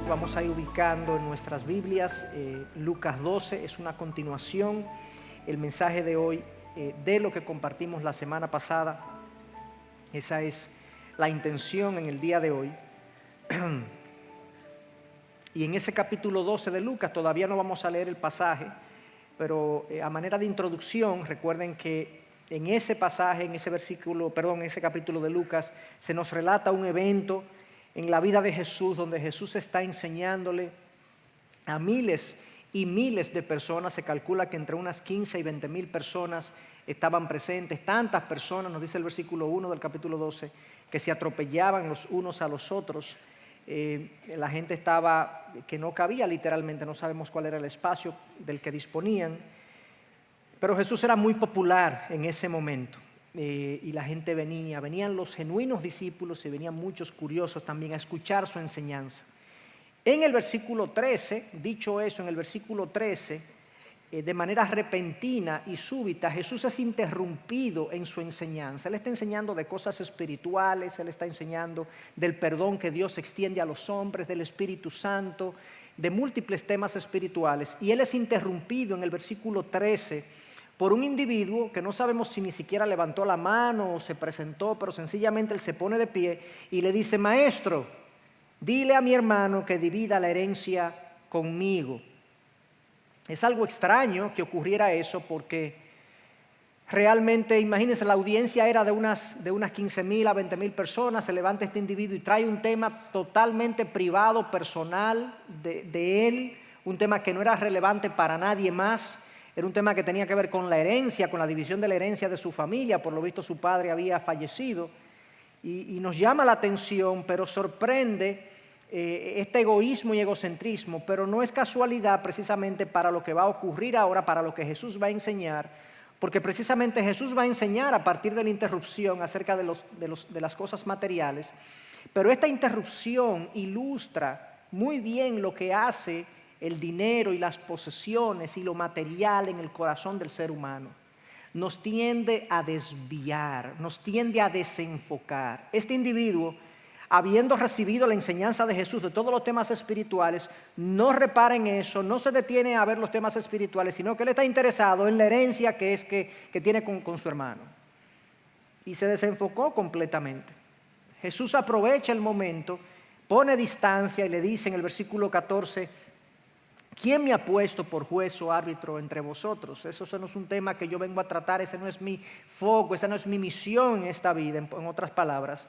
vamos a ir ubicando en nuestras Biblias. Lucas 12 es una continuación. El mensaje de hoy de lo que compartimos la semana pasada. Esa es la intención en el día de hoy. Y en ese capítulo 12 de Lucas, todavía no vamos a leer el pasaje, pero a manera de introducción, recuerden que en ese pasaje, en ese capítulo de Lucas, se nos relata un evento en la vida de Jesús, donde Jesús está enseñándole a miles y miles de personas. Se calcula que entre unas 15 y 20 mil personas estaban presentes. Tantas personas, nos dice el versículo 1 del capítulo 12, que se atropellaban los unos a los otros. La gente estaba, que no cabía literalmente, no sabemos cuál era el espacio del que disponían. Pero Jesús era muy popular en ese momento. Y la gente venían los genuinos discípulos y venían muchos curiosos también a escuchar su enseñanza. En el versículo 13, dicho eso, en el versículo 13, de manera repentina y súbita, Jesús es interrumpido en su enseñanza. Él está enseñando de cosas espirituales, Él está enseñando del perdón que Dios extiende a los hombres, del Espíritu Santo, de múltiples temas espirituales. Y Él es interrumpido en el versículo 13 por un individuo que no sabemos si ni siquiera levantó la mano o se presentó, pero sencillamente él se pone de pie y le dice: Maestro, dile a mi hermano que divida la herencia conmigo. Es algo extraño que ocurriera eso, porque realmente, imagínense, la audiencia era de unas 15,000 a 20,000 personas. Se levanta este individuo y trae un tema totalmente privado, personal de él, un tema que no era relevante para nadie más. Era un tema que tenía que ver con la herencia, con la división de la herencia de su familia. Por lo visto su padre había fallecido. Y nos llama la atención, pero sorprende este egoísmo y egocentrismo. Pero no es casualidad precisamente para lo que va a ocurrir ahora, para lo que Jesús va a enseñar. Porque precisamente Jesús va a enseñar a partir de la interrupción acerca de las cosas materiales. Pero esta interrupción ilustra muy bien lo que hace el dinero y las posesiones y lo material en el corazón del ser humano. Nos tiende a desviar, nos tiende a desenfocar. Este individuo, habiendo recibido la enseñanza de Jesús de todos los temas espirituales, no repara en eso, no se detiene a ver los temas espirituales, sino que él está interesado en la herencia que tiene con su hermano. Y se desenfocó completamente. Jesús aprovecha el momento, pone distancia y le dice en el versículo 14: ¿quién me ha puesto por juez o árbitro entre vosotros? Eso no es un tema que yo vengo a tratar, ese no es mi foco, esa no es mi misión en esta vida, en otras palabras.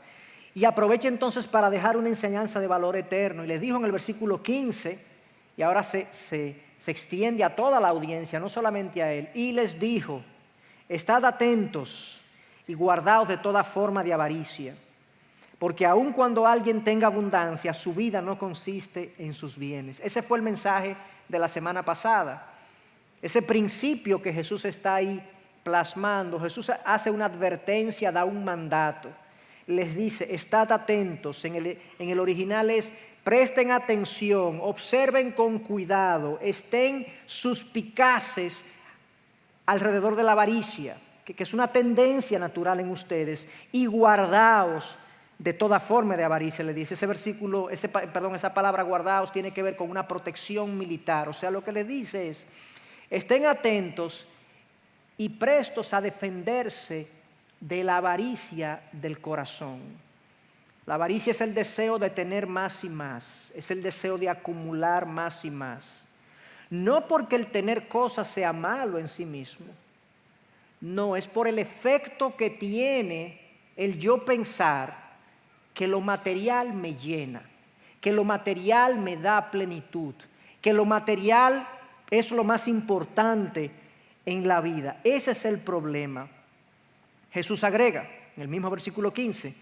Y aprovecha entonces para dejar una enseñanza de valor eterno. Y les dijo en el versículo 15, y ahora se extiende a toda la audiencia, no solamente a él, y les dijo: estad atentos y guardaos de toda forma de avaricia, porque aun cuando alguien tenga abundancia, su vida no consiste en sus bienes. Ese fue el mensaje de la semana pasada. Ese principio que Jesús está ahí plasmando. Jesús hace una advertencia, da un mandato. Les dice: estad atentos. En el original es: presten atención, observen con cuidado, estén suspicaces alrededor de la avaricia, que es una tendencia natural en ustedes, y guardaos de toda forma de avaricia. Le dice esa palabra guardaos tiene que ver con una protección militar. O sea, lo que le dice es: estén atentos y prestos a defenderse de la avaricia del corazón. La avaricia es el deseo de tener más y más, es el deseo de acumular más y más. No porque el tener cosas sea malo en sí mismo, no, es por el efecto que tiene el yo pensar que lo material me llena, que lo material me da plenitud, que lo material es lo más importante en la vida. Ese es el problema. Jesús agrega en el mismo versículo 15: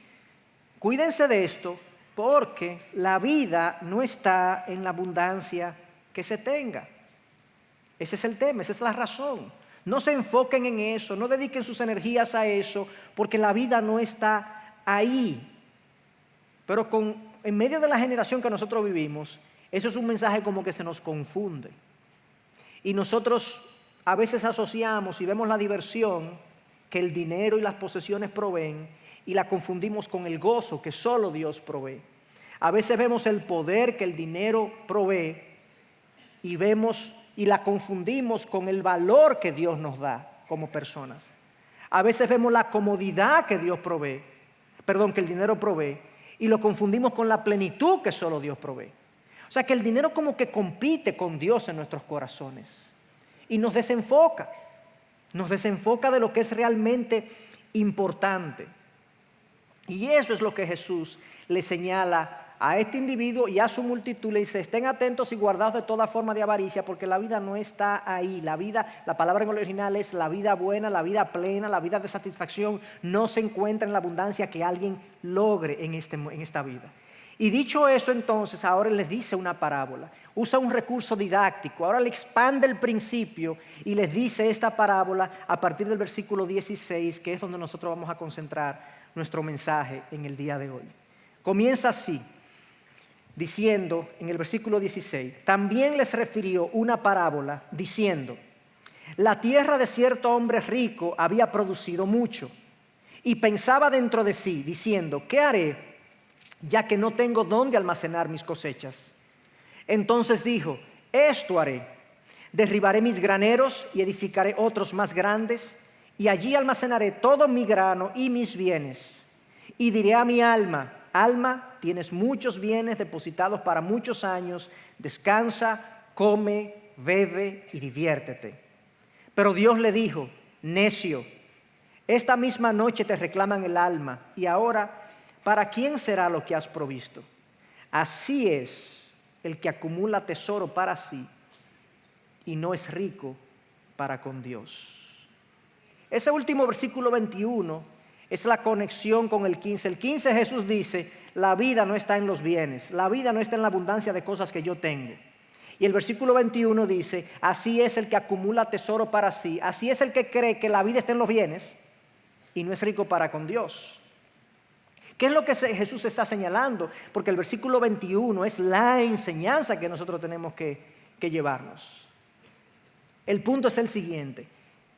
cuídense de esto, porque la vida no está en la abundancia que se tenga. Ese es el tema, esa es la razón. No se enfoquen en eso, no dediquen sus energías a eso, porque la vida no está ahí. Pero en medio de la generación que nosotros vivimos, eso es un mensaje como que se nos confunde. Y nosotros a veces asociamos y vemos la diversión que el dinero y las posesiones proveen y la confundimos con el gozo que solo Dios provee. A veces vemos el poder que el dinero provee y la confundimos con el valor que Dios nos da como personas. A veces vemos la comodidad que Dios provee, que el dinero provee, y lo confundimos con la plenitud que solo Dios provee. O sea que el dinero como que compite con Dios en nuestros corazones y nos desenfoca de lo que es realmente importante. Y eso es lo que Jesús le señala a este individuo y a su multitud. Le dice: estén atentos y guardados de toda forma de avaricia, porque la vida no está ahí. La palabra en el original es la vida buena, la vida plena, la vida de satisfacción. No se encuentra en la abundancia que alguien logre en esta vida. Y dicho eso, entonces ahora les dice una parábola. Usa un recurso didáctico. Ahora le expande el principio y les dice esta parábola a partir del versículo 16, que es donde nosotros vamos a concentrar nuestro mensaje en el día de hoy. Comienza así, diciendo en el versículo 16: también les refirió una parábola diciendo: la tierra de cierto hombre rico había producido mucho, y pensaba dentro de sí, diciendo: ¿qué haré, ya que no tengo dónde almacenar mis cosechas? Entonces dijo: esto haré: derribaré mis graneros y edificaré otros más grandes, y allí almacenaré todo mi grano y mis bienes. Y diré a mi alma: alma, tienes muchos bienes depositados para muchos años, descansa, come, bebe y diviértete. Pero Dios le dijo: necio, esta misma noche te reclaman el alma, y ahora, ¿para quién será lo que has provisto? Así es el que acumula tesoro para sí y no es rico para con Dios. Ese último versículo 21 es la conexión con el 15. El 15 Jesús dice: la vida no está en los bienes, la vida no está en la abundancia de cosas que yo tengo. Y el versículo 21 dice: así es el que acumula tesoro para sí, así es el que cree que la vida está en los bienes y no es rico para con Dios. ¿Qué es lo que Jesús está señalando? Porque el versículo 21 es la enseñanza que nosotros tenemos que llevarnos. El punto es el siguiente: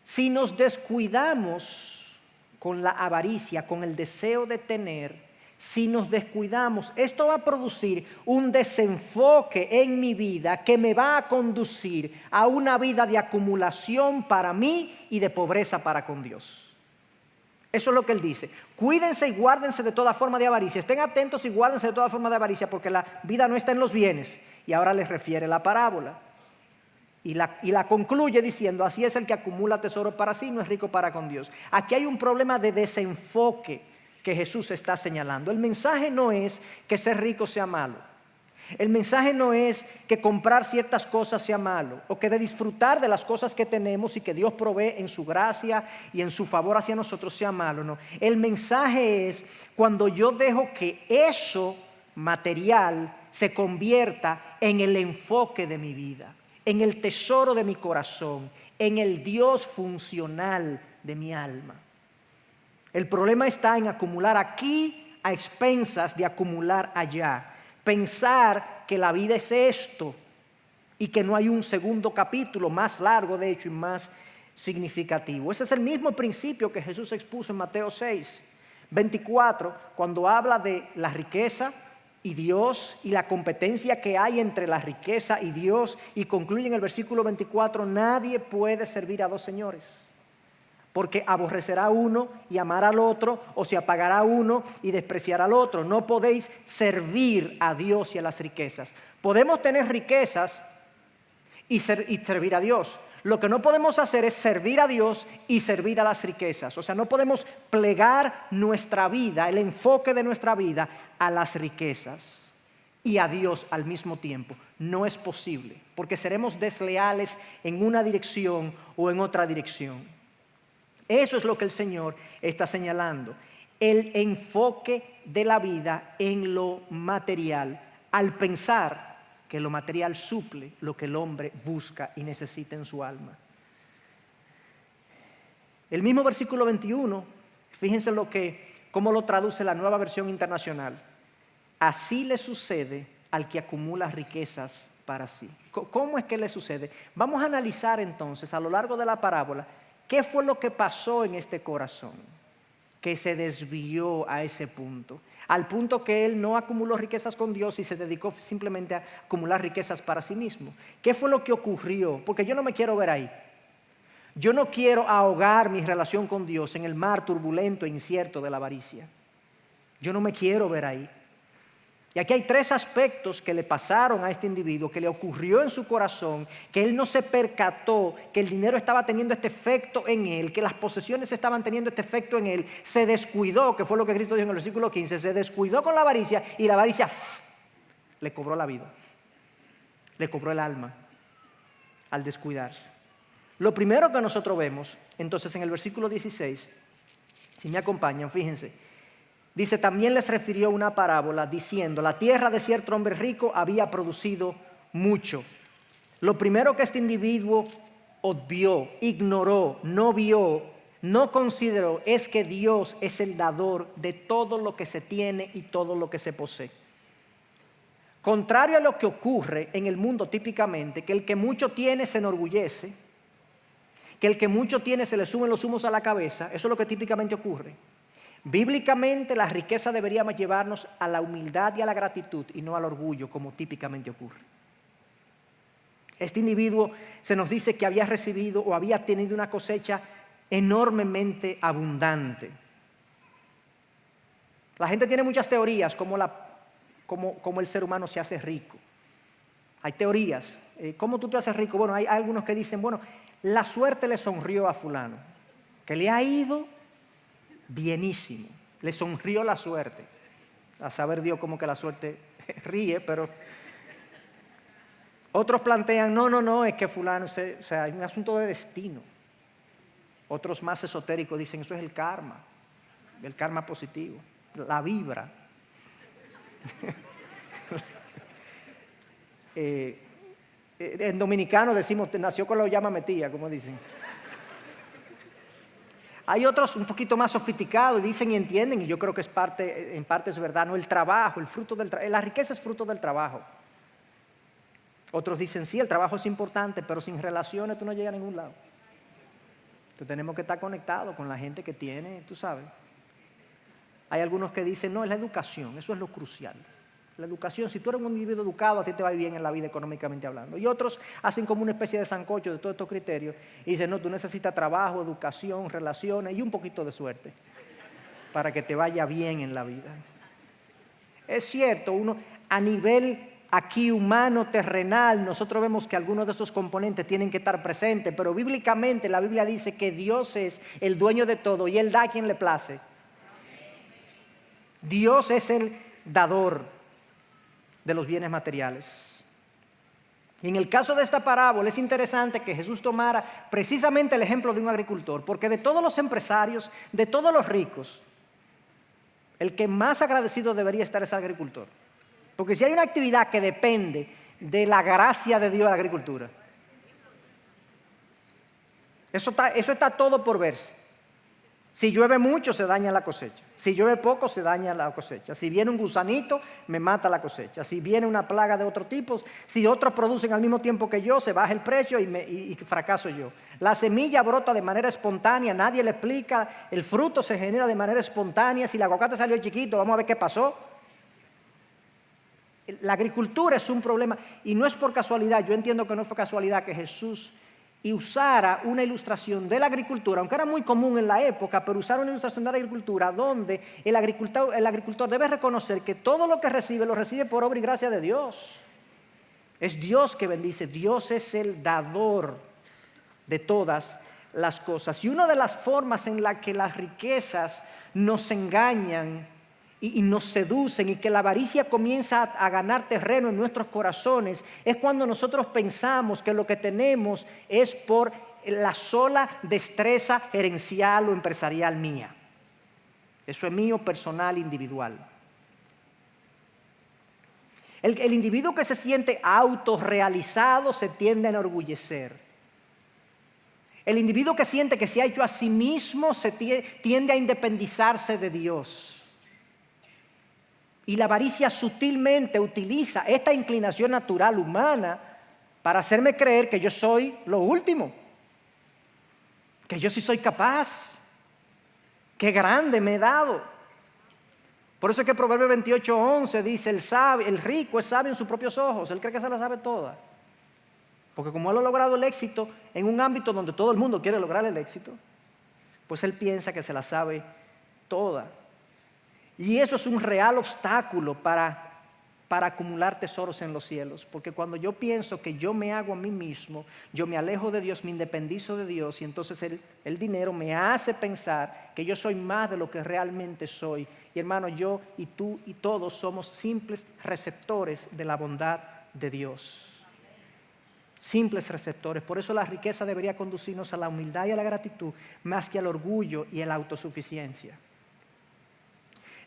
si nos descuidamos con la avaricia, con el deseo de tener, si nos descuidamos, esto va a producir un desenfoque en mi vida que me va a conducir a una vida de acumulación para mí y de pobreza para con Dios. Eso es lo que él dice: cuídense y guárdense de toda forma de avaricia, estén atentos y guárdense de toda forma de avaricia, porque la vida no está en los bienes. Y ahora les refiere la parábola y la concluye diciendo: así es el que acumula tesoro para sí, no es rico para con Dios. Aquí hay un problema de desenfoque que Jesús está señalando. El mensaje no es que ser rico sea malo. El mensaje no es que comprar ciertas cosas sea malo, o que de disfrutar de las cosas que tenemos y que Dios provee en su gracia y en su favor hacia nosotros sea malo. No. El mensaje es cuando yo dejo que eso material se convierta en el enfoque de mi vida, en el tesoro de mi corazón, en el Dios funcional de mi alma. El problema está en acumular aquí a expensas de acumular allá. Pensar que la vida es esto y que no hay un segundo capítulo más largo, de hecho, y más significativo. Ese es el mismo principio que Jesús expuso en Mateo 6:24, cuando habla de la riqueza y Dios y la competencia que hay entre la riqueza y Dios, y concluye en el versículo 24: nadie puede servir a dos señores, porque aborrecerá a uno y amará al otro, o se apagará a uno y despreciará al otro. No podéis servir a Dios y a las riquezas. Podemos tener riquezas y servir a Dios. Lo que no podemos hacer es servir a Dios y servir a las riquezas. O sea, no podemos plegar nuestra vida, el enfoque de nuestra vida, a las riquezas y a Dios al mismo tiempo. No es posible, porque seremos desleales en una dirección o en otra dirección. Eso es lo que el Señor está señalando: el enfoque de la vida en lo material, al pensar que lo material suple lo que el hombre busca y necesita en su alma. El mismo versículo 21, fíjense cómo lo traduce la Nueva Versión Internacional: así le sucede al que acumula riquezas para sí. ¿Cómo es que le sucede? Vamos a analizar entonces a lo largo de la parábola ¿qué fue lo que pasó en este corazón que se desvió a ese punto? al punto que él no acumuló riquezas con Dios y se dedicó simplemente a acumular riquezas para sí mismo. ¿Qué fue lo que ocurrió? Porque yo no me quiero ver ahí. Yo no quiero ahogar mi relación con Dios en el mar turbulento e incierto de la avaricia. Yo no me quiero ver ahí. Y aquí hay 3 aspectos que le pasaron a este individuo, que le ocurrió en su corazón, que él no se percató que el dinero estaba teniendo este efecto en él, que las posesiones estaban teniendo este efecto en él. Se descuidó, que fue lo que Cristo dijo en el versículo 15, se descuidó con la avaricia y la avaricia le cobró la vida, le cobró el alma al descuidarse. Lo primero que nosotros vemos, entonces en el versículo 16, si me acompañan, fíjense. Dice, también les refirió una parábola diciendo, la tierra de cierto hombre rico había producido mucho. Lo primero que este individuo obvió, ignoró, no vio, no consideró, es que Dios es el dador de todo lo que se tiene y todo lo que se posee. Contrario a lo que ocurre en el mundo típicamente, que el que mucho tiene se enorgullece, que el que mucho tiene se le suben los humos a la cabeza, eso es lo que típicamente ocurre. Bíblicamente la riqueza debería llevarnos a la humildad y a la gratitud y no al orgullo como típicamente ocurre. Este individuo se nos dice que había recibido o había tenido una cosecha enormemente abundante. La gente tiene muchas teorías como el ser humano se hace rico. Hay teorías. ¿Cómo tú te haces rico? Bueno, hay algunos que dicen, bueno, la suerte le sonrió a fulano, que le ha ido bienísimo, le sonrió la suerte. A saber Dios cómo que la suerte ríe, pero otros plantean, no, es que fulano, o sea, hay un asunto de destino. Otros más esotéricos dicen, eso es el karma positivo, la vibra. En dominicano decimos, nació con la llama metida, como dicen. Hay otros un poquito más sofisticados, dicen y entienden, y yo creo que en parte es verdad, no, el trabajo, el fruto del trabajo, la riqueza es fruto del trabajo. Otros dicen, sí, el trabajo es importante, pero sin relaciones tú no llegas a ningún lado. Entonces tenemos que estar conectados con la gente que tiene, tú sabes. Hay algunos que dicen, no, es la educación, eso es lo crucial. La educación, si tú eres un individuo educado, a ti te va bien en la vida económicamente hablando. Y otros hacen como una especie de sancocho de todos estos criterios y dicen, no, tú necesitas trabajo, educación, relaciones y un poquito de suerte para que te vaya bien en la vida. Es cierto, uno a nivel aquí humano, terrenal, nosotros vemos que algunos de esos componentes tienen que estar presentes, pero bíblicamente la Biblia dice que Dios es el dueño de todo y Él da a quien le place. Dios es el dador de los bienes materiales. Y en el caso de esta parábola es interesante que Jesús tomara precisamente el ejemplo de un agricultor, porque de todos los empresarios, de todos los ricos, el que más agradecido debería estar es el agricultor. Porque si hay una actividad que depende de la gracia de Dios, la agricultura, eso está todo por verse. Si llueve mucho, se daña la cosecha. Si llueve poco, se daña la cosecha. Si viene un gusanito, me mata la cosecha. Si viene una plaga de otro tipo, si otros producen al mismo tiempo que yo, se baja el precio y fracaso yo. La semilla brota de manera espontánea, nadie le explica. El fruto se genera de manera espontánea. Si el aguacate salió chiquito, vamos a ver qué pasó. La agricultura es un problema y no es por casualidad. Yo entiendo que no fue casualidad que Jesús usara una ilustración de la agricultura, aunque era muy común en la época, pero usar una ilustración de la agricultura donde el agricultor debe reconocer que todo lo que recibe, lo recibe por obra y gracia de Dios. Es Dios que bendice, Dios es el dador de todas las cosas. Y una de las formas en la que las riquezas nos engañan y nos seducen y que la avaricia comienza a ganar terreno en nuestros corazones es cuando nosotros pensamos que lo que tenemos es por la sola destreza gerencial o empresarial mía. Eso es mío, personal, individual. El individuo que se siente autorrealizado se tiende a enorgullecer. El individuo que siente que se ha hecho a sí mismo se tiende a independizarse de Dios. Y la avaricia sutilmente utiliza esta inclinación natural humana para hacerme creer que yo soy lo último, que yo sí soy capaz, que grande me he dado. Por eso es que Proverbios 28:11 dice, el rico es sabio en sus propios ojos, él cree que se la sabe toda. Porque como él ha logrado el éxito en un ámbito donde todo el mundo quiere lograr el éxito, pues él piensa que se la sabe toda. Y eso es un real obstáculo para acumular tesoros en los cielos. Porque cuando yo pienso que yo me hago a mí mismo, yo me alejo de Dios, me independizo de Dios, y entonces el dinero me hace pensar que yo soy más de lo que realmente soy. Y hermano, yo y tú y todos somos simples receptores de la bondad de Dios. Simples receptores. Por eso la riqueza debería conducirnos a la humildad y a la gratitud más que al orgullo y a la autosuficiencia.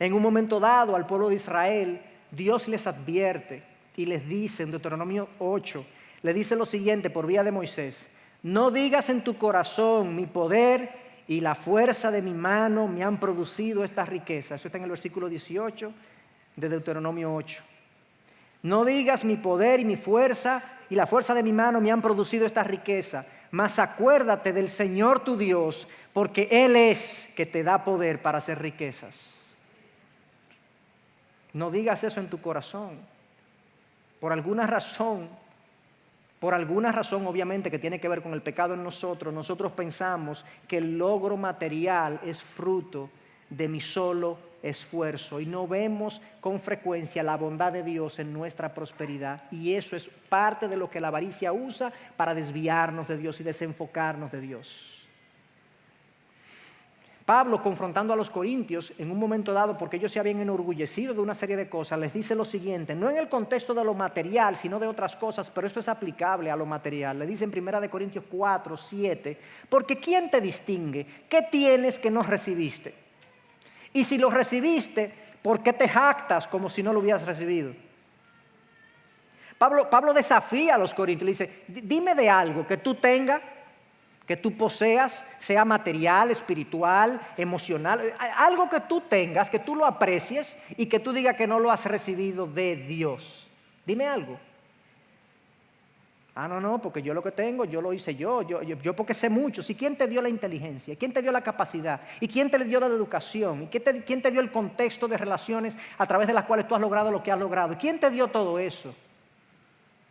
En un momento dado al pueblo de Israel, Dios les advierte y les dice en Deuteronomio 8, le dice lo siguiente por vía de Moisés: no digas en tu corazón, mi poder y la fuerza de mi mano me han producido esta riqueza. Eso está en el versículo 18 de Deuteronomio 8. No digas mi poder y mi fuerza y la fuerza de mi mano me han producido esta riqueza, mas acuérdate del Señor tu Dios, porque Él es que te da poder para hacer riquezas. No digas eso en tu corazón. Por alguna razón obviamente que tiene que ver con el pecado en nosotros pensamos que el logro material es fruto de mi solo esfuerzo y no vemos con frecuencia la bondad de Dios en nuestra prosperidad, y eso es parte de lo que la avaricia usa para desviarnos de Dios y desenfocarnos de Dios. Pablo, confrontando a los corintios en un momento dado, porque ellos se habían enorgullecido de una serie de cosas, les dice lo siguiente, no en el contexto de lo material, sino de otras cosas, pero esto es aplicable a lo material. Le dice en 1 Corintios 4:7, porque ¿quién te distingue? ¿Qué tienes que no recibiste? Y si lo recibiste, ¿por qué te jactas como si no lo hubieras recibido? Pablo desafía a los corintios, le dice, dime de algo que tú tengas, que tú poseas, sea material, espiritual, emocional, algo que tú tengas, que tú lo aprecies y que tú digas que no lo has recibido de Dios. Dime algo. No, porque yo lo que tengo, yo lo hice yo porque sé mucho. ¿Y quién te dio la inteligencia? ¿Quién te dio la capacidad? ¿Y quién te dio la educación? ¿Y quién te dio el contexto de relaciones a través de las cuales tú has logrado lo que has logrado? ¿Quién te dio todo eso?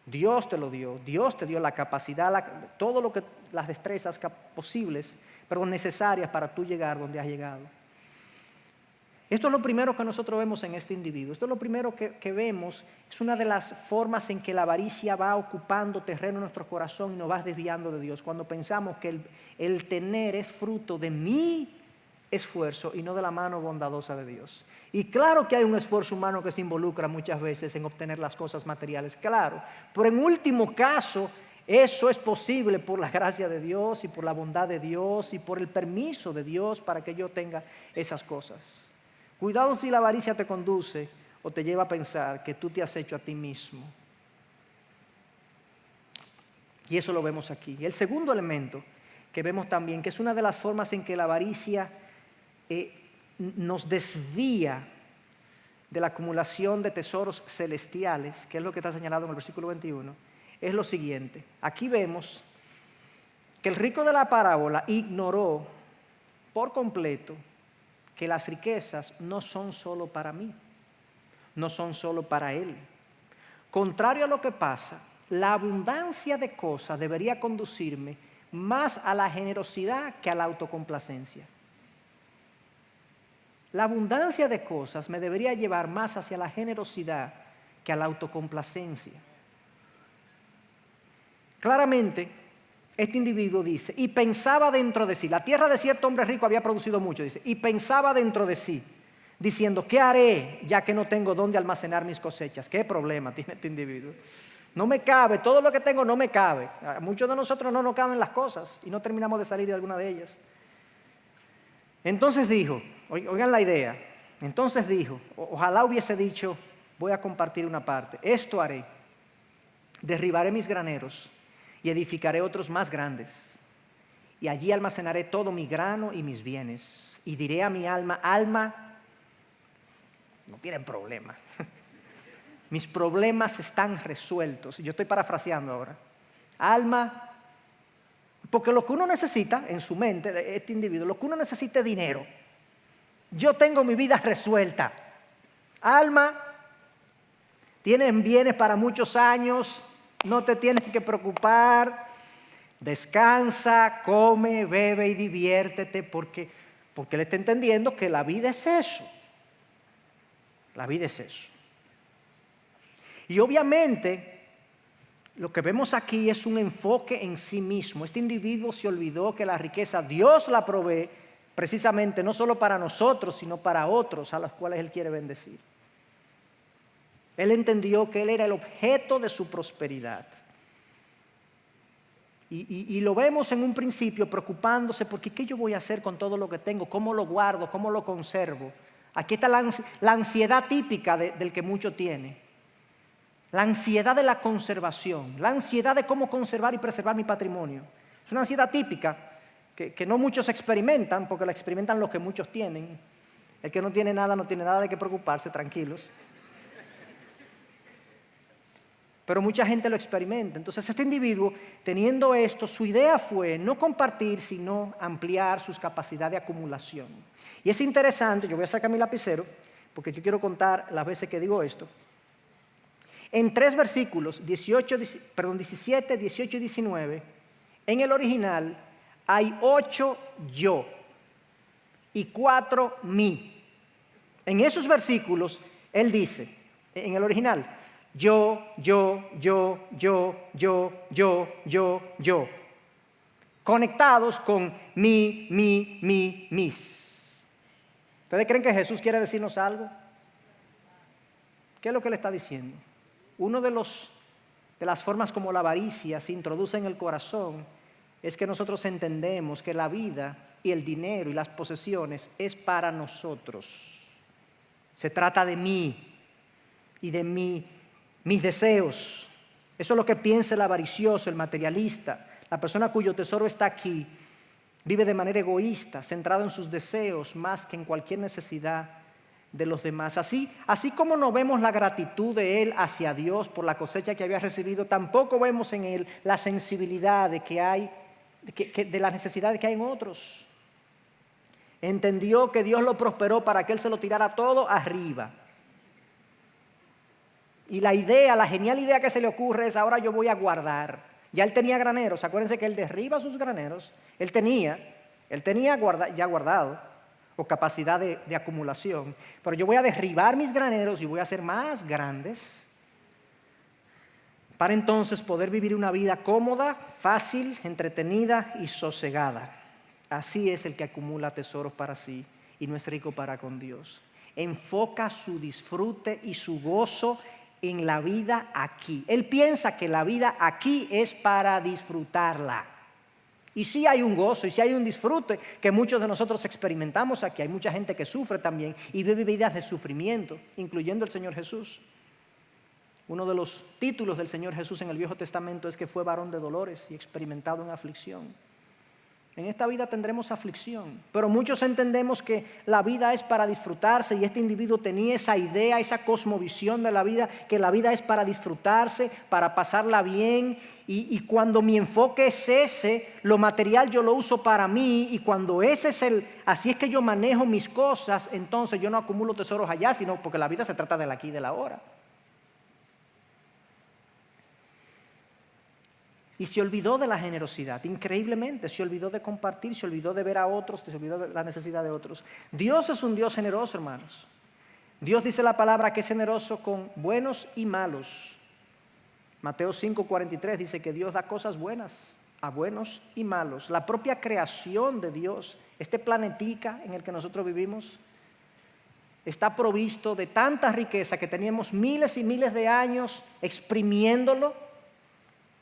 Dios te lo dio. Dios te dio la capacidad, todo lo que las destrezas posibles, pero necesarias para tú llegar donde has llegado. Esto es lo primero que nosotros vemos en este individuo. Esto es lo primero que vemos. Es una de las formas en que la avaricia va ocupando terreno en nuestro corazón y nos va desviando de Dios. Cuando pensamos que el tener es fruto de mi esfuerzo y no de la mano bondadosa de Dios. Y claro que hay un esfuerzo humano que se involucra muchas veces en obtener las cosas materiales, claro. Pero en último caso, eso es posible por la gracia de Dios y por la bondad de Dios y por el permiso de Dios para que yo tenga esas cosas. Cuidado si la avaricia te conduce o te lleva a pensar que tú te has hecho a ti mismo. Y eso lo vemos aquí. Y el segundo elemento que vemos también, que es una de las formas en que la avaricia nos desvía de la acumulación de tesoros celestiales, que es lo que está señalado en el versículo 21, es lo siguiente. Aquí vemos que el rico de la parábola ignoró por completo que las riquezas no son solo para mí, no son solo para él. Contrario a lo que pasa, la abundancia de cosas debería conducirme más a la generosidad que a la autocomplacencia. La abundancia de cosas me debería llevar más hacia la generosidad que a la autocomplacencia. Claramente, este individuo dice, y pensaba dentro de sí, la tierra de cierto hombre rico había producido mucho, dice, y pensaba dentro de sí, diciendo, ¿qué haré ya que no tengo dónde almacenar mis cosechas? ¿Qué problema tiene este individuo? No me cabe, todo lo que tengo no me cabe. A muchos de nosotros no nos caben las cosas y no terminamos de salir de alguna de ellas. Entonces dijo, oigan la idea, entonces dijo, ojalá hubiese dicho, voy a compartir una parte, esto haré, derribaré mis graneros y edificaré otros más grandes, y allí almacenaré todo mi grano y mis bienes, y diré a mi alma, alma, no tienen problema, mis problemas están resueltos. Yo estoy parafraseando ahora. Alma, porque lo que uno necesita en su mente, este individuo, lo que uno necesita es dinero. Yo tengo mi vida resuelta. Alma, tienes bienes para muchos años, no te tienes que preocupar, descansa, come, bebe y diviértete, porque él está entendiendo que la vida es eso. La vida es eso. Y obviamente, lo que vemos aquí es un enfoque en sí mismo. Este individuo se olvidó que la riqueza Dios la provee precisamente no solo para nosotros, sino para otros a los cuales Él quiere bendecir. Él entendió que Él era el objeto de su prosperidad. Y lo vemos en un principio preocupándose porque ¿qué yo voy a hacer con todo lo que tengo? ¿Cómo lo guardo? ¿Cómo lo conservo? Aquí está la ansiedad típica del que mucho tiene. La ansiedad de la conservación, la ansiedad de cómo conservar y preservar mi patrimonio. Es una ansiedad típica que no muchos experimentan, porque la experimentan los que muchos tienen. El que no tiene nada de qué preocuparse, tranquilos. Pero mucha gente lo experimenta. Entonces este individuo, teniendo esto, su idea fue no compartir, sino ampliar sus capacidades de acumulación. Y es interesante, yo voy a sacar mi lapicero, porque yo quiero contar las veces que digo esto. En 3 versículos, 17, 18 y 19, en el original hay 8 yo y 4 mí. En esos versículos, él dice, en el original, yo, conectados con mis. ¿Ustedes creen que Jesús quiere decirnos algo? ¿Qué es lo que le está diciendo? Uno de las formas como la avaricia se introduce en el corazón es que nosotros entendemos que la vida y el dinero y las posesiones es para nosotros. Se trata de mí y de mis deseos. Eso es lo que piensa el avaricioso, el materialista. La persona cuyo tesoro está aquí vive de manera egoísta, centrado en sus deseos más que en cualquier necesidad de los demás. Así como no vemos la gratitud de él hacia Dios por la cosecha que había recibido, tampoco vemos en él la sensibilidad de las necesidades que hay en otros. Entendió que Dios lo prosperó para que él se lo tirara todo arriba. Y la genial idea que se le ocurre es: ahora yo voy a guardar. Ya él tenía graneros, acuérdense que él derriba sus graneros. Él tenía ya guardado, o capacidad de acumulación. Pero yo voy a derribar mis graneros y voy a hacer más grandes para entonces poder vivir una vida cómoda, fácil, entretenida y sosegada. Así es el que acumula tesoros para sí y no es rico para con Dios. Enfoca su disfrute y su gozo en la vida aquí. Él piensa que la vida aquí es para disfrutarla. Y sí hay un gozo y sí hay un disfrute que muchos de nosotros experimentamos aquí. Hay mucha gente que sufre también y vive vidas de sufrimiento, incluyendo el Señor Jesús. Uno de los títulos del Señor Jesús en el Viejo Testamento es que fue varón de dolores y experimentado en aflicción. En esta vida tendremos aflicción, pero muchos entendemos que la vida es para disfrutarse y este individuo tenía esa idea, esa cosmovisión de la vida, que la vida es para disfrutarse, para pasarla bien y cuando mi enfoque es ese, lo material yo lo uso para mí y cuando ese es así es que yo manejo mis cosas, entonces yo no acumulo tesoros allá, sino porque la vida se trata del aquí y del ahora. Y se olvidó de la generosidad, increíblemente, se olvidó de compartir, se olvidó de ver a otros, se olvidó de la necesidad de otros. Dios es un Dios generoso, hermanos. Dios dice la palabra que es generoso con buenos y malos. Mateo 5:43 dice que Dios da cosas buenas a buenos y malos. La propia creación de Dios, este planetica en el que nosotros vivimos, está provisto de tanta riqueza que teníamos miles y miles de años exprimiéndolo,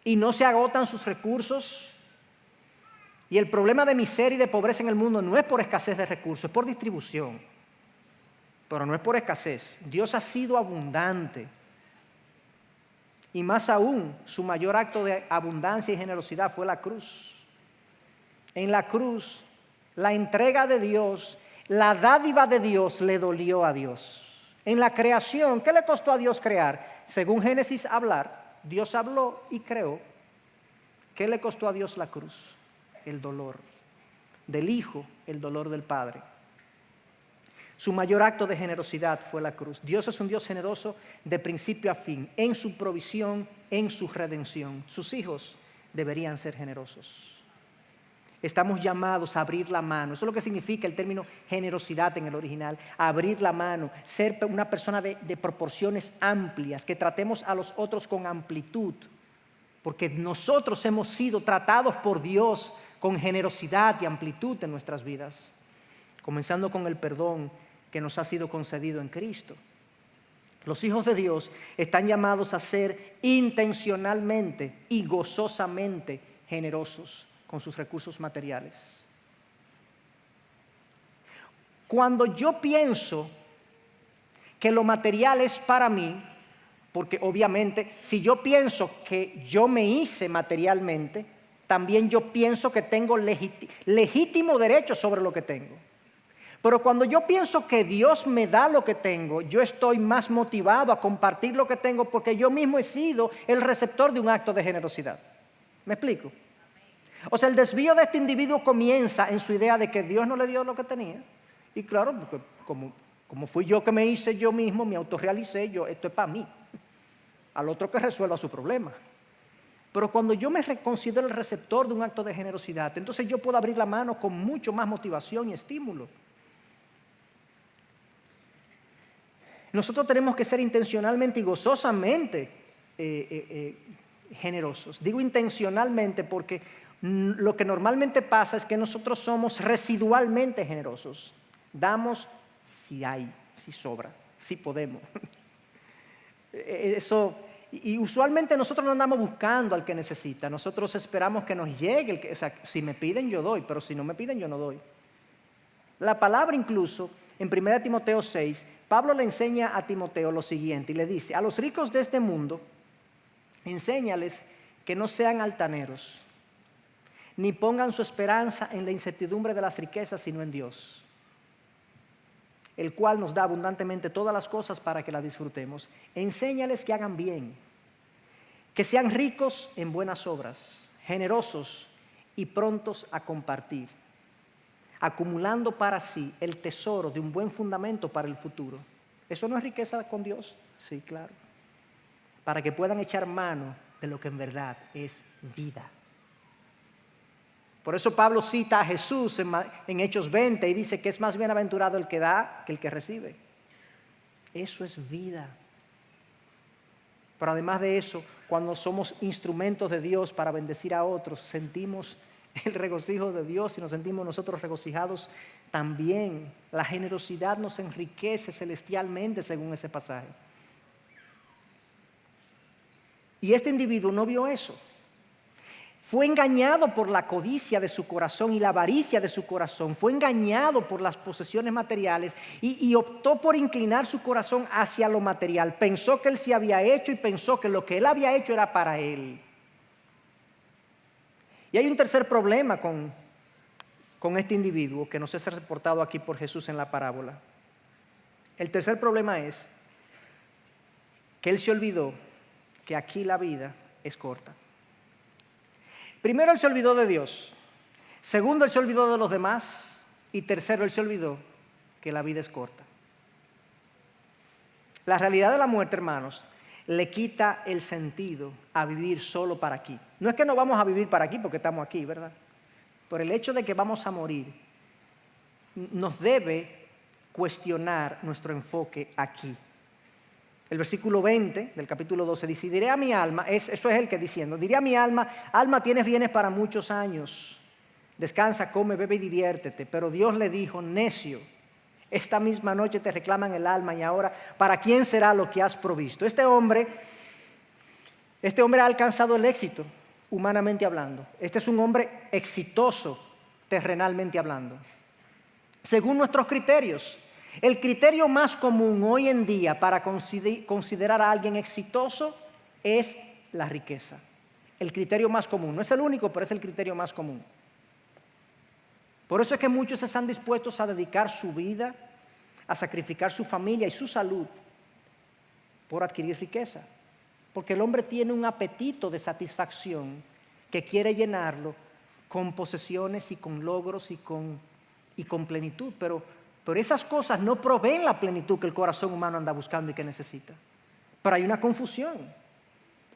y no se agotan sus recursos. Y el problema de miseria y de pobreza en el mundo no es por escasez de recursos, es por distribución. Pero no es por escasez. Dios ha sido abundante. Y más aún, su mayor acto de abundancia y generosidad fue la cruz. En la cruz, la entrega de Dios, la dádiva de Dios le dolió a Dios. En la creación, ¿qué le costó a Dios crear? Según Génesis hablar, Dios habló y creó. ¿Qué le costó a Dios la cruz? El dolor del Hijo, el dolor del Padre. Su mayor acto de generosidad fue la cruz. Dios es un Dios generoso de principio a fin, en su provisión, en su redención. Sus hijos deberían ser generosos. Estamos llamados a abrir la mano. Eso es lo que significa el término generosidad en el original. Abrir la mano, ser una persona de proporciones amplias, que tratemos a los otros con amplitud. Porque nosotros hemos sido tratados por Dios con generosidad y amplitud en nuestras vidas. Comenzando con el perdón que nos ha sido concedido en Cristo. Los hijos de Dios están llamados a ser intencionalmente y gozosamente generosos con sus recursos materiales. Cuando yo pienso que lo material es para mí, porque obviamente si yo pienso que yo me hice materialmente, también yo pienso que tengo legítimo derecho sobre lo que tengo. Pero cuando yo pienso que Dios me da lo que tengo, yo estoy más motivado a compartir lo que tengo porque yo mismo he sido el receptor de un acto de generosidad. ¿Me explico? O sea, el desvío de este individuo comienza en su idea de que Dios no le dio lo que tenía. Y claro, porque como fui yo que me hice yo mismo, me autorrealicé, esto es para mí. Al otro que resuelva su problema. Pero cuando yo me considero el receptor de un acto de generosidad, entonces yo puedo abrir la mano con mucho más motivación y estímulo. Nosotros tenemos que ser intencionalmente y gozosamente generosos. Digo intencionalmente porque lo que normalmente pasa es que nosotros somos residualmente generosos. Damos si hay, si sobra, si podemos. Eso, y usualmente nosotros no andamos buscando al que necesita. Nosotros esperamos que nos llegue. O sea, si me piden yo doy, pero si no me piden yo no doy. La palabra incluso, en 1 Timoteo 6, Pablo le enseña a Timoteo lo siguiente y le dice: a los ricos de este mundo, enséñales que no sean altaneros, ni pongan su esperanza en la incertidumbre de las riquezas, sino en Dios, el cual nos da abundantemente todas las cosas para que las disfrutemos. Enséñales que hagan bien, que sean ricos en buenas obras, generosos y prontos a compartir, acumulando para sí el tesoro de un buen fundamento para el futuro. ¿Eso no es riqueza con Dios? Sí, claro. Para que puedan echar mano de lo que en verdad es vida. Por eso Pablo cita a Jesús en Hechos 20 y dice que es más bienaventurado el que da que el que recibe. Eso es vida. Pero además de eso, cuando somos instrumentos de Dios para bendecir a otros, sentimos el regocijo de Dios y nos sentimos nosotros regocijados también. La generosidad nos enriquece celestialmente según ese pasaje. Y este individuo no vio eso. Fue engañado por la codicia de su corazón y la avaricia de su corazón. Fue engañado por las posesiones materiales y optó por inclinar su corazón hacia lo material. Pensó que él se había hecho y pensó que lo que él había hecho era para él. Y hay un tercer problema con este individuo que nos es reportado aquí por Jesús en la parábola. El tercer problema es que él se olvidó que aquí la vida es corta. Primero, él se olvidó de Dios. Segundo, él se olvidó de los demás. Y tercero, él se olvidó que la vida es corta. La realidad de la muerte, hermanos, le quita el sentido a vivir solo para aquí. No es que no vamos a vivir para aquí porque estamos aquí, ¿verdad? Por el hecho de que vamos a morir, nos debe cuestionar nuestro enfoque aquí. El versículo 20 del capítulo 12 dice: diré a mi alma, eso es el que diciendo, diré a mi alma, alma, tienes bienes para muchos años, descansa, come, bebe y diviértete. Pero Dios le dijo: necio, esta misma noche te reclaman el alma y ahora, ¿para quién será lo que has provisto? Este hombre ha alcanzado el éxito, humanamente hablando. Este es un hombre exitoso, terrenalmente hablando. Según nuestros criterios. El criterio más común hoy en día para considerar a alguien exitoso es la riqueza. El criterio más común. No es el único, pero es el criterio más común. Por eso es que muchos están dispuestos a dedicar su vida, a sacrificar su familia y su salud por adquirir riqueza. Porque el hombre tiene un apetito de satisfacción que quiere llenarlo con posesiones y con logros y con plenitud. Pero Pero esas cosas no proveen la plenitud que el corazón humano anda buscando y que necesita. Pero hay una confusión.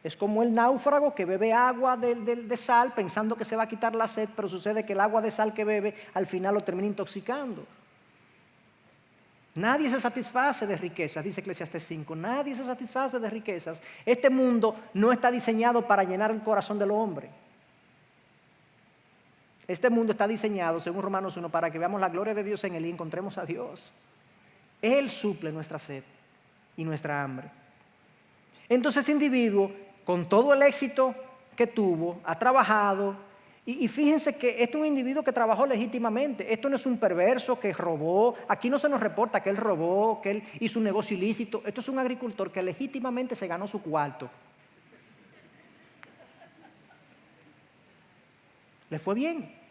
Es como el náufrago que bebe agua de sal pensando que se va a quitar la sed, pero sucede que el agua de sal que bebe al final lo termina intoxicando. Nadie se satisface de riquezas, dice Eclesiastés 5. Nadie se satisface de riquezas. Este mundo no está diseñado para llenar el corazón del hombre. Este mundo está diseñado, según Romanos 1, para que veamos la gloria de Dios en él y encontremos a Dios. Él suple nuestra sed y nuestra hambre. Entonces este individuo, con todo el éxito que tuvo, ha trabajado. Y fíjense que este es un individuo que trabajó legítimamente. Esto no es un perverso que robó. Aquí no se nos reporta que él robó, que él hizo un negocio ilícito. Esto es un agricultor que legítimamente se ganó su cuarto. Le fue bien.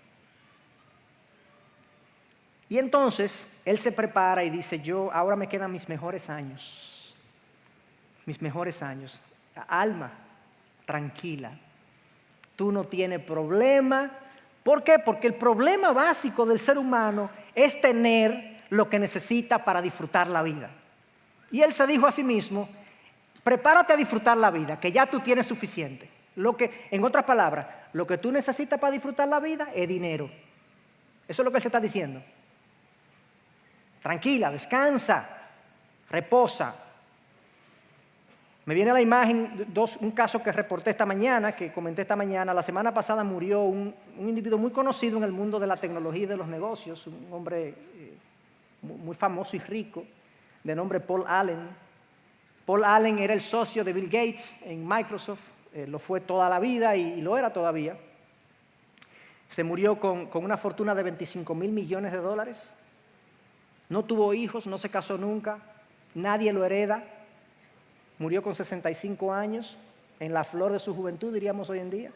Y entonces él se prepara y dice: yo ahora me quedan mis mejores años. Mis mejores años. Alma, tranquila. Tú no tienes problema. ¿Por qué? Porque el problema básico del ser humano es tener lo que necesita para disfrutar la vida. Y él se dijo a sí mismo: prepárate a disfrutar la vida, que ya tú tienes suficiente. En otras palabras, lo que tú necesitas para disfrutar la vida es dinero. Eso es lo que él se está diciendo. Tranquila, descansa, reposa. Me viene a la imagen un caso que reporté esta mañana, que comenté esta mañana. La semana pasada murió un individuo muy conocido en el mundo de la tecnología y de los negocios, un hombre muy famoso y rico, de nombre Paul Allen. Paul Allen era el socio de Bill Gates en Microsoft, lo fue toda la vida y lo era todavía. Se murió con una fortuna de $25 mil millones. No tuvo hijos, no se casó nunca, nadie lo hereda. Murió con 65 años, en la flor de su juventud, diríamos hoy en día.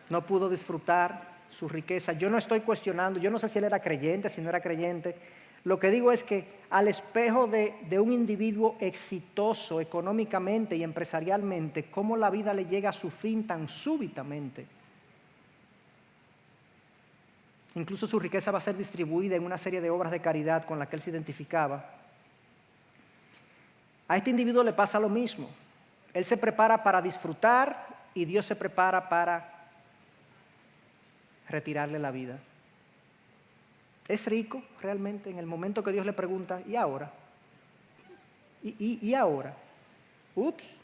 No pudo disfrutar su riqueza. Yo no estoy cuestionando, yo no sé si él era creyente, si no era creyente. Lo que digo es que al espejo de un individuo exitoso económicamente y empresarialmente, cómo la vida le llega a su fin tan súbitamente. Incluso su riqueza va a ser distribuida en una serie de obras de caridad con las que él se identificaba. A este individuo le pasa lo mismo. Él se prepara para disfrutar y Dios se prepara para retirarle la vida. ¿Es rico realmente en el momento que Dios le pregunta: ¿y ahora? ¿Y ahora? Ups.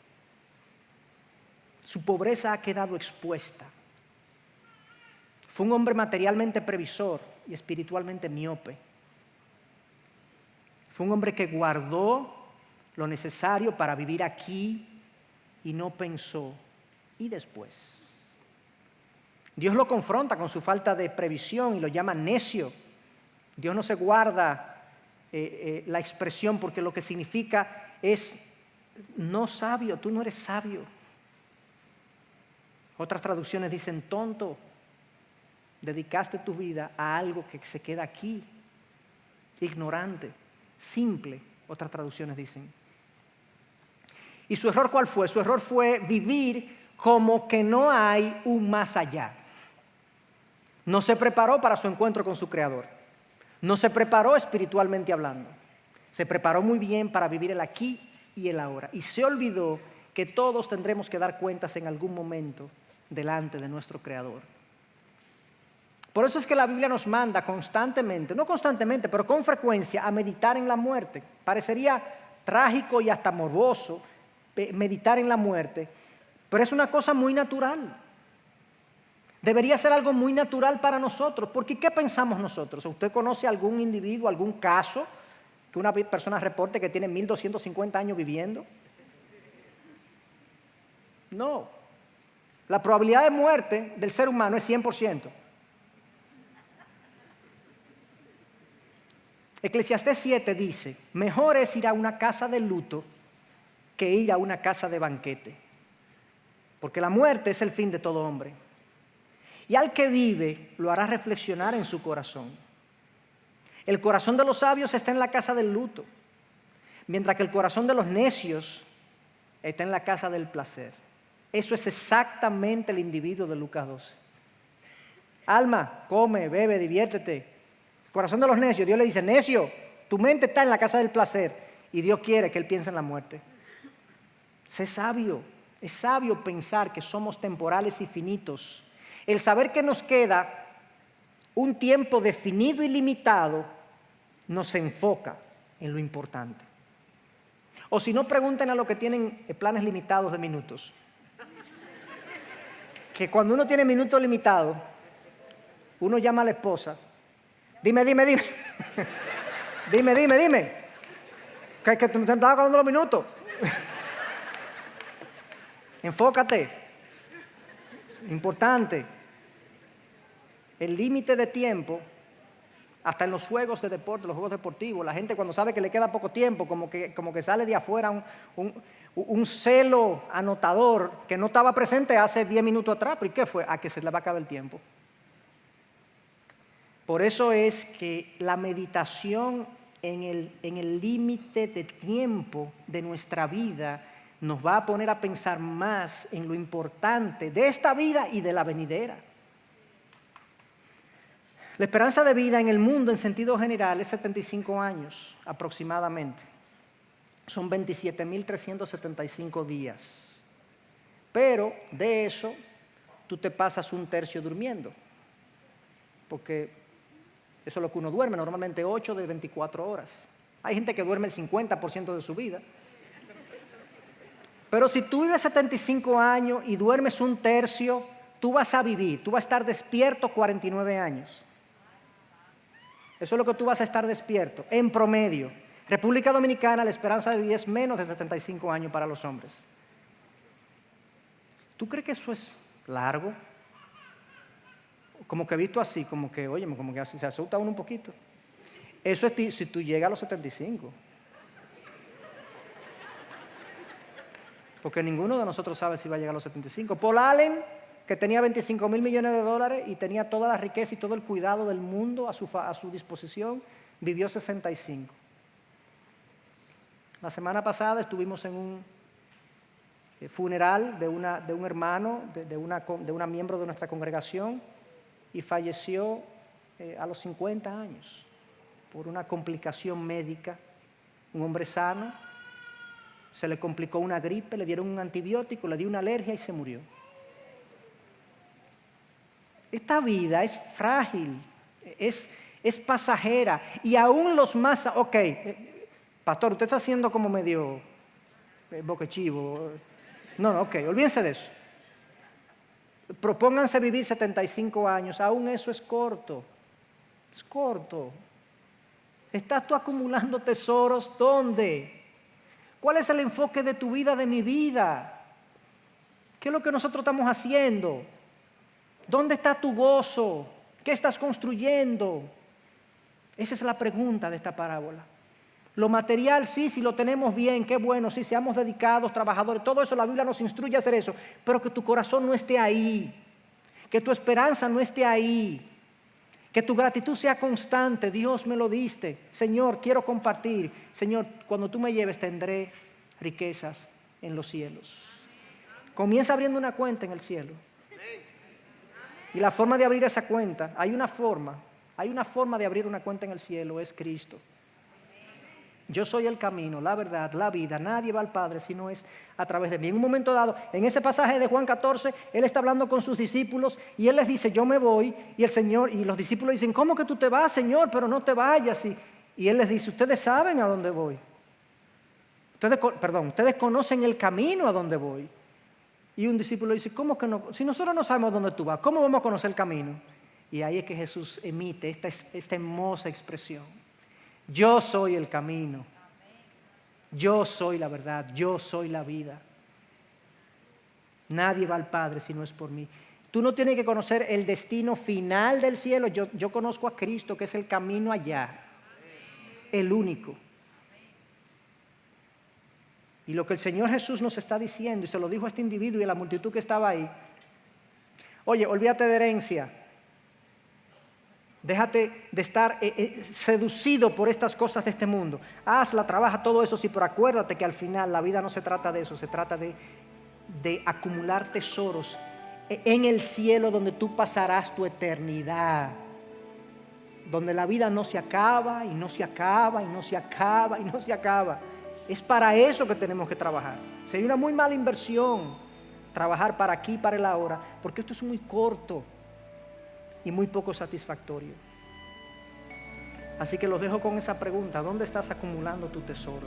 Su pobreza ha quedado expuesta. Fue un hombre materialmente previsor y espiritualmente miope. Fue un hombre que guardó lo necesario para vivir aquí y no pensó: ¿y después? Dios lo confronta con su falta de previsión y lo llama necio. Dios no se guarda la expresión, porque lo que significa es no sabio, tú no eres sabio. Otras traducciones dicen tonto. Dedicaste tu vida a algo que se queda aquí. Ignorante, simple, otras traducciones dicen. ¿Y su error cuál fue? Su error fue vivir como que no hay un más allá. No se preparó para su encuentro con su Creador. No se preparó espiritualmente hablando. Se preparó muy bien para vivir el aquí y el ahora. Y se olvidó que todos tendremos que dar cuentas en algún momento delante de nuestro Creador. Por eso es que la Biblia nos manda constantemente, no constantemente, pero con frecuencia, a meditar en la muerte. Parecería trágico y hasta morboso meditar en la muerte, pero es una cosa muy natural. Debería ser algo muy natural para nosotros, porque ¿qué pensamos nosotros? ¿Usted conoce algún individuo, algún caso que una persona reporte que tiene 1250 años viviendo? No. La probabilidad de muerte del ser humano es 100%. Eclesiastés 7 dice: mejor es ir a una casa de luto que ir a una casa de banquete, porque la muerte es el fin de todo hombre. Y al que vive lo hará reflexionar en su corazón. El corazón de los sabios está en la casa del luto, mientras que el corazón de los necios está en la casa del placer. Eso es exactamente el individuo de Lucas 12. Alma, come, bebe, diviértete, Corazón de los necios. Dios le dice, necio, tu mente está en la casa del placer. Y Dios quiere que él piense en la muerte. Sé sabio. Es sabio pensar que somos temporales y finitos. El saber que nos queda un tiempo definido y limitado nos enfoca en lo importante. O si no, pregunten a los que tienen planes limitados de minutos. Que cuando uno tiene minutos limitados, uno llama a la esposa. Dime. dime. Que te estaba acabando los minutos. Enfócate. Importante. El límite de tiempo, hasta en los juegos de deporte, los juegos deportivos, la gente cuando sabe que le queda poco tiempo, como que sale de afuera un celo anotador que no estaba presente hace 10 minutos atrás. ¿Pero y qué fue? A que se le va a acabar el tiempo. Por eso es que la meditación en el límite de tiempo de nuestra vida nos va a poner a pensar más en lo importante de esta vida y de la venidera. La esperanza de vida en el mundo en sentido general es 75 años aproximadamente. Son 27.375 días. Pero de eso tú te pasas un tercio durmiendo. Porque eso es lo que uno duerme, normalmente 8 de 24 horas. Hay gente que duerme el 50% de su vida. Pero si tú vives 75 años y duermes un tercio, tú vas a vivir, tú vas a estar despierto 49 años. Eso es lo que tú vas a estar despierto, en promedio. República Dominicana, la esperanza de vida es menos de 75 años para los hombres. ¿Tú crees que eso es largo? Como que visto así, como que así se asusta uno un poquito. Eso es si tú llegas a los 75. Porque ninguno de nosotros sabe si va a llegar a los 75. Paul Allen, que tenía 25.000 millones de dólares y tenía toda la riqueza y todo el cuidado del mundo a su disposición, vivió 65. La semana pasada estuvimos en un funeral de un hermano, de una miembro de nuestra congregación, y falleció a los 50 años por una complicación médica. Un hombre sano, se le complicó una gripe, le dieron un antibiótico, le dio una alergia y se murió. Esta vida es frágil, es pasajera, y aún los más... pastor, usted está haciendo como medio boquechivo. No, olvídense de eso. Propónganse vivir 75 años, aún eso es corto. Es corto. ¿Estás tú acumulando tesoros? ¿Dónde? ¿Cuál es el enfoque de tu vida, de mi vida? ¿Qué es lo que nosotros estamos haciendo? ¿Dónde está tu gozo? ¿Qué estás construyendo? Esa es la pregunta de esta parábola. Lo material, sí, si lo tenemos bien, qué bueno, sí, seamos dedicados, trabajadores, todo eso la Biblia nos instruye a hacer eso, pero que tu corazón no esté ahí, que tu esperanza no esté ahí, que tu gratitud sea constante. Dios me lo diste, Señor, quiero compartir. Señor, cuando tú me lleves tendré riquezas en los cielos. Comienza abriendo una cuenta en el cielo. Y la forma de abrir esa cuenta, hay una forma de abrir una cuenta en el cielo, es Cristo. Yo soy el camino, la verdad, la vida. Nadie va al Padre si no es a través de mí. En un momento dado, en ese pasaje de Juan 14, Él está hablando con sus discípulos y Él les dice, yo me voy. Y el Señor, y los discípulos dicen, ¿cómo que tú te vas, Señor? Pero no te vayas. Y Él les dice, ustedes saben a dónde voy. Ustedes conocen el camino a dónde voy. Y un discípulo dice, ¿cómo que no? Si nosotros no sabemos dónde tú vas, ¿cómo vamos a conocer el camino? Y ahí es que Jesús emite esta hermosa expresión. Yo soy el camino, yo soy la verdad, yo soy la vida. Nadie va al Padre si no es por mí. Tú no tienes que conocer el destino final del cielo. Yo conozco a Cristo, que es el camino allá, el único. Y lo que el Señor Jesús nos está diciendo, y se lo dijo a este individuo y a la multitud que estaba ahí, oye, olvídate de herencia. Déjate de estar seducido por estas cosas de este mundo. Hazla, trabaja todo eso, sí, pero acuérdate que al final la vida no se trata de eso, se trata de acumular tesoros en el cielo donde tú pasarás tu eternidad. donde la vida no se acaba y no se acaba y no se acaba y no se acaba. Es para eso que tenemos que trabajar. Sería una muy mala inversión trabajar para aquí, para el ahora, porque esto es muy corto y muy poco satisfactorio. Así que los dejo con esa pregunta: ¿dónde estás acumulando tu tesoro?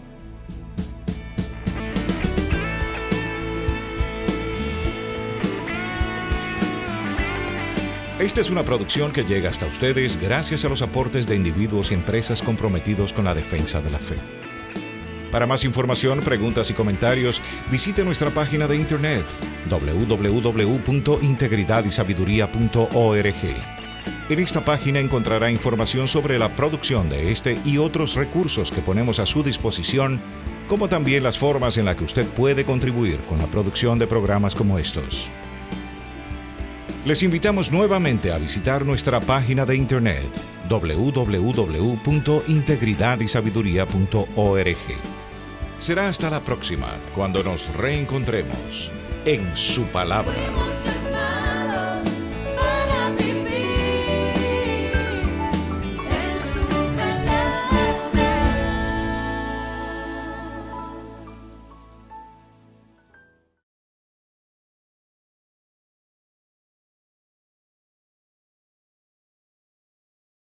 Esta es una producción que llega hasta ustedes gracias a los aportes de individuos y empresas comprometidos con la defensa de la fe. Para más información, preguntas y comentarios, visite nuestra página de internet www.integridadysabiduría.org. En esta página encontrará información sobre la producción de este y otros recursos que ponemos a su disposición, como también las formas en las que usted puede contribuir con la producción de programas como estos. Les invitamos nuevamente a visitar nuestra página de internet www.integridadysabiduría.org. Será hasta la próxima, cuando nos reencontremos en su palabra.